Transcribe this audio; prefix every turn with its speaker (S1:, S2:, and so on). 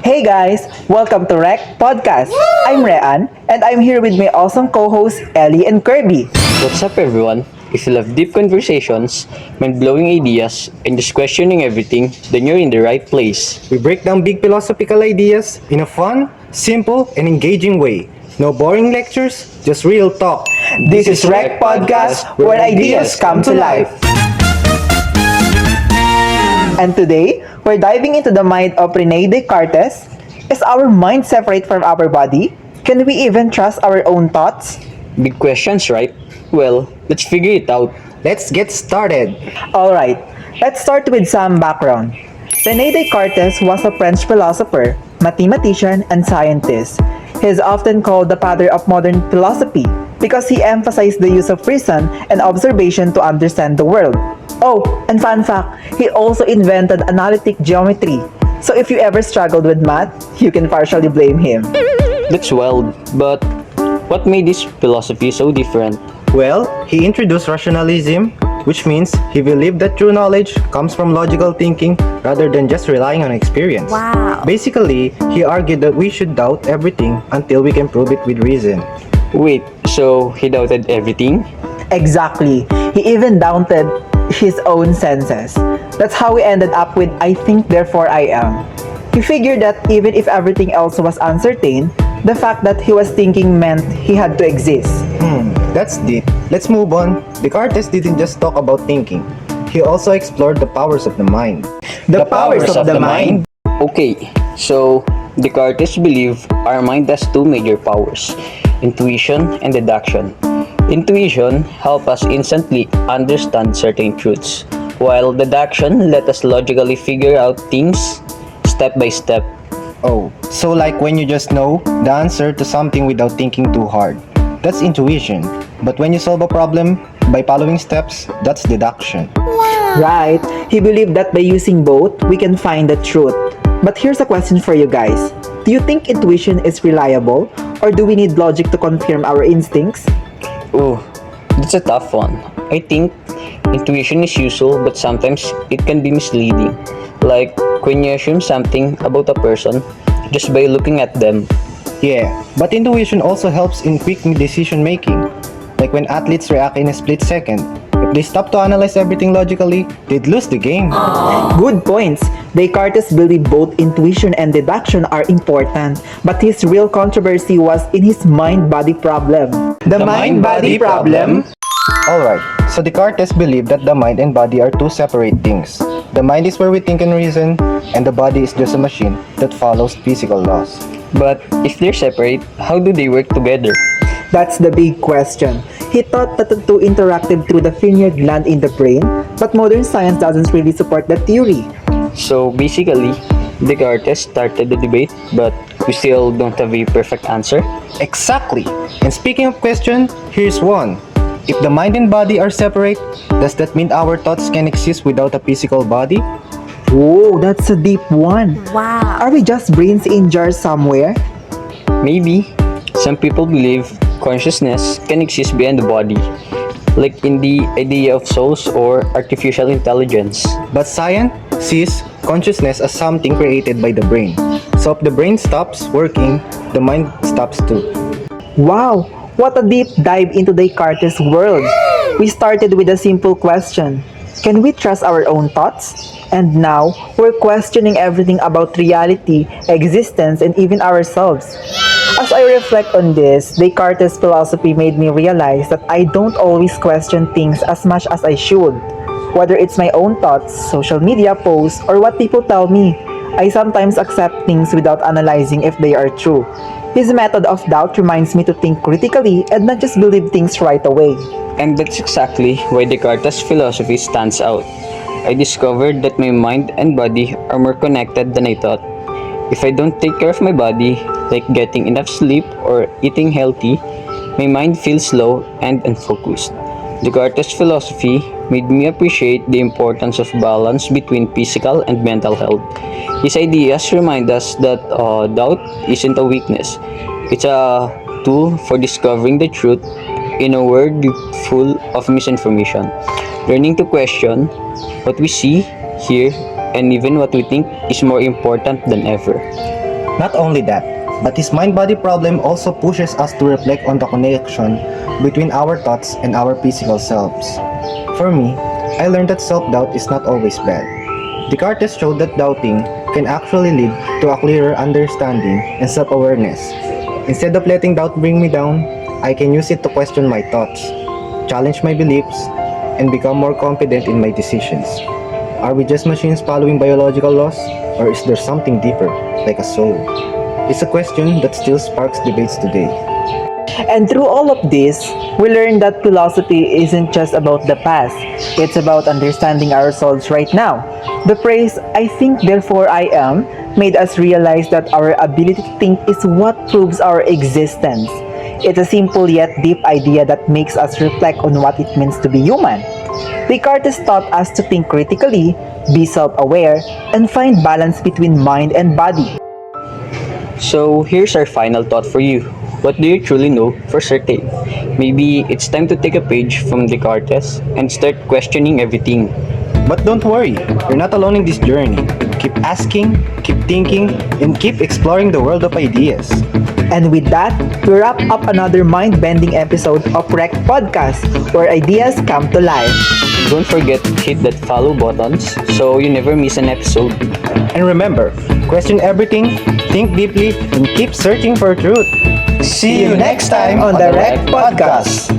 S1: Hey guys, welcome to Rec Podcast. I'm Rean, and I'm here with my awesome co-hosts Ellie and Kervy.
S2: What's up, everyone? If you love deep conversations, mind-blowing ideas, and just questioning everything, then you're in the right place.
S3: We break down big philosophical ideas in a fun, simple, and engaging way. No boring lectures, just real talk.
S1: This is Rec Podcast, where ideas come to life. And today, we're diving into the mind of René Descartes. Is our mind separate from our body? Can we even trust our own thoughts?
S2: Big questions, right? Well, let's figure it out.
S3: Let's get started.
S1: Alright, let's start with some background. René Descartes was a French philosopher, mathematician, and scientist. He is often called the father of modern philosophy because he emphasized the use of reason and observation to understand the world. Oh, and fun fact, he also invented analytic geometry. So if you ever struggled with math, you can partially blame him.
S2: That's wild, but what made this philosophy so different?
S3: Well, he introduced rationalism, which means he believed that true knowledge comes from logical thinking rather than just relying on experience.
S4: Wow.
S3: Basically, he argued that we should doubt everything until we can prove it with reason.
S2: Wait, so he doubted everything?
S1: Exactly. He even doubted his own senses. That's how we ended up with I think therefore I am. He figured that even if everything else was uncertain, the fact that he was thinking meant he had to exist.
S3: That's deep. Let's move on. Descartes didn't just talk about thinking. He also explored the powers of the mind.
S1: The powers of the mind?
S2: Okay, so Descartes believed our mind has two major powers, intuition and deduction. Intuition helps us instantly understand certain truths, while deduction let us logically figure out things step by step.
S3: Oh, so like when you just know the answer to something without thinking too hard. That's intuition. But when you solve a problem by following steps, that's deduction.
S1: Right. He believed that by using both, we can find the truth. But here's a question for you guys. Do you think intuition is reliable? Or do we need logic to confirm our instincts?
S2: Oh, that's a tough one. I think intuition is useful, but sometimes it can be misleading. Like when you assume something about a person just by looking at them.
S3: Yeah, but intuition also helps in quick decision making. Like when athletes react in a split second. If they stop to analyze everything logically, they'd lose the game.
S1: Good points. Descartes believed both intuition and deduction are important, but his real controversy was in his mind-body problem. The mind-body problem?
S3: Alright, so Descartes believed that the mind and body are two separate things. The mind is where we think and reason, and the body is just a machine that follows physical laws.
S2: But if they're separate, how do they work together?
S1: That's the big question. He thought that the two interacted through the pineal gland in the brain, but modern science doesn't really support that theory.
S2: So basically, Descartes started the debate, but we still don't have a perfect answer.
S3: Exactly! And speaking of question, here's one. If the mind and body are separate, does that mean our thoughts can exist without a physical body?
S1: Whoa, that's a deep one.
S4: Wow.
S1: Are we just brains in jars somewhere?
S2: Maybe some people believe consciousness can exist beyond the body, like in the idea of souls or artificial intelligence.
S3: But science sees consciousness as something created by the brain. So if the brain stops working, the mind stops too.
S1: Wow, what a deep dive into Descartes' world. We started with a simple question. Can we trust our own thoughts? And now, we're questioning everything about reality, existence, and even ourselves. As I reflect on this, Descartes' philosophy made me realize that I don't always question things as much as I should. Whether it's my own thoughts, social media posts, or what people tell me, I sometimes accept things without analyzing if they are true. His method of doubt reminds me to think critically and not just believe things right away.
S2: And that's exactly why Descartes' philosophy stands out. I discovered that my mind and body are more connected than I thought. If I don't take care of my body, like getting enough sleep or eating healthy, my mind feels slow and unfocused. Descartes' philosophy made me appreciate the importance of balance between physical and mental health. His ideas remind us that doubt isn't a weakness. It's a tool for discovering the truth in a world full of misinformation. Learning to question what we see, hear, and even what we think is more important than ever.
S3: Not only that, but this mind-body problem also pushes us to reflect on the connection between our thoughts and our physical selves. For me, I learned that self-doubt is not always bad. Descartes showed that doubting can actually lead to a clearer understanding and self-awareness. Instead of letting doubt bring me down, I can use it to question my thoughts, challenge my beliefs, and become more confident in my decisions. Are we just machines following biological laws, or is there something deeper, like a soul? It's a question that still sparks debates today.
S1: And through all of this, we learn that philosophy isn't just about the past, it's about understanding ourselves right now. The phrase, "I think therefore I am," made us realize that our ability to think is what proves our existence. It's a simple yet deep idea that makes us reflect on what it means to be human. Descartes taught us to think critically, be self-aware, and find balance between mind and body.
S2: So here's our final thought for you. What do you truly know for certain? Maybe it's time to take a page from Descartes and start questioning everything.
S3: But don't worry, you're not alone in this journey. Keep asking, keep thinking, and keep exploring the world of ideas.
S1: And with that, we wrap up another mind-bending episode of Rec Podcast, where ideas come to life.
S2: Don't forget to hit that follow buttons so you never miss an episode.
S3: And remember, question everything, think deeply, and keep searching for truth.
S1: See you next time on the Rec Podcast.